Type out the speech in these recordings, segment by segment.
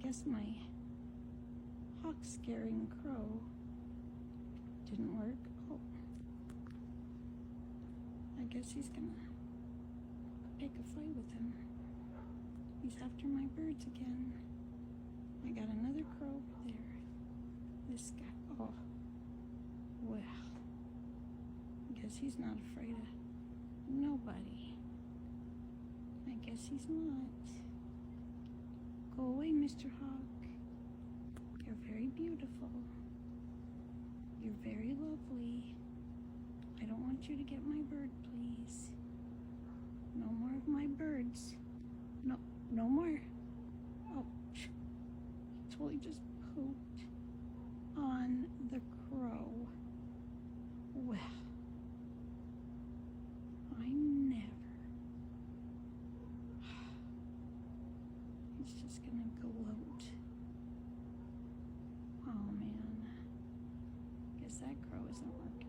guess my hawk scaring crow didn't work. Oh, I guess he's gonna pick a fight with him. He's after my birds again. I got another crow over there. This guy, oh, well, I guess he's not afraid of nobody. I guess he's not. Go away, Mr. Hawk. You're very beautiful. You're very lovely. I don't want you to get my bird, please. No more of my birds. No, no more. Oh, totally just pooped on the crow. Well, I never. He's just gonna gloat. Oh man. Guess that crow isn't working.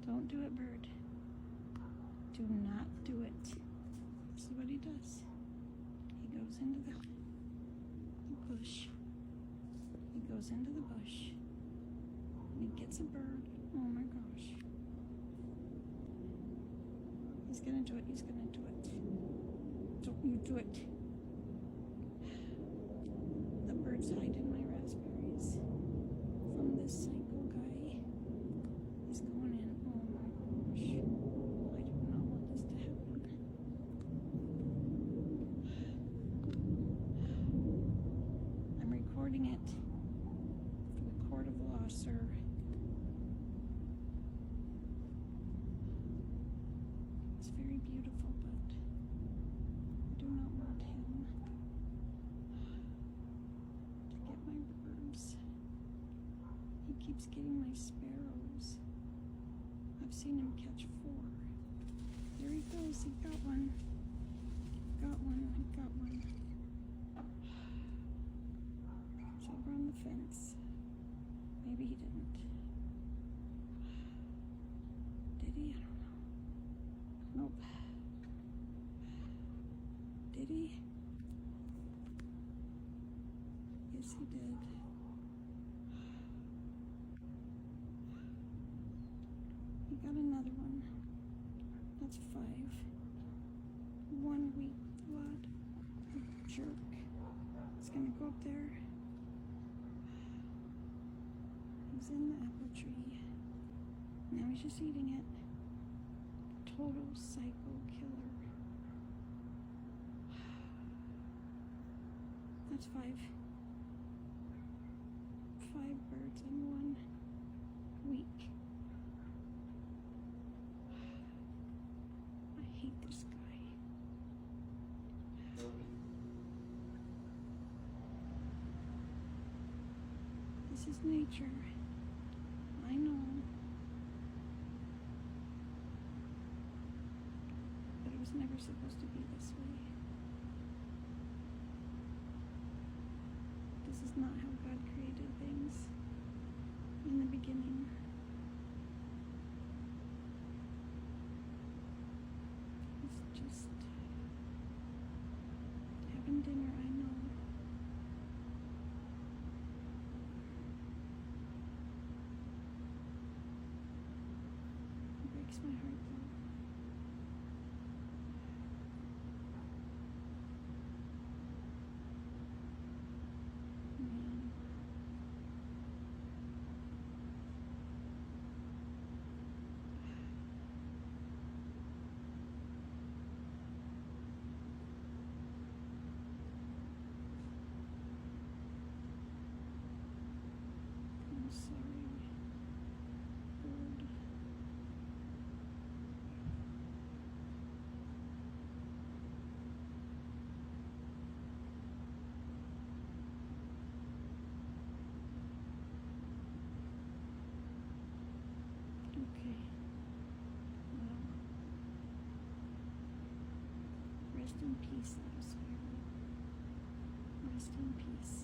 Don't do it, bird. Do not do it. This is what he does. He goes into the bush. He goes into the bush. And he gets a bird. Oh my gosh. He's gonna do it. He's gonna do it. Don't you do it. The birds hide in my raspberries from this psycho guy. He's going in. Oh my gosh. I do not want this to happen. I'm recording it for the court of law, sir. It's very beautiful, but I do not want him to get my birds. He keeps getting my sparrows. I've seen him catch 4. There he goes. He got one. Got one. I got one. It's over on the fence. Maybe he didn't. Did he? I don't know. Nope. Did he? Yes, he did. He got another one. That's 5. 1 weak blood. Jerk. He's gonna go up there. He's in the apple tree. Now he's just eating it. Total psycho killer. That's 5. 5 birds in 1 week. I hate this guy. This is nature. I know. But it was never supposed to be this way. This is not how God created things in the beginning. It's just having dinner, I know. It breaks my heart though. Man. I'm sorry, bird. Okay. Well, rest in peace, little sparrow. Rest in peace.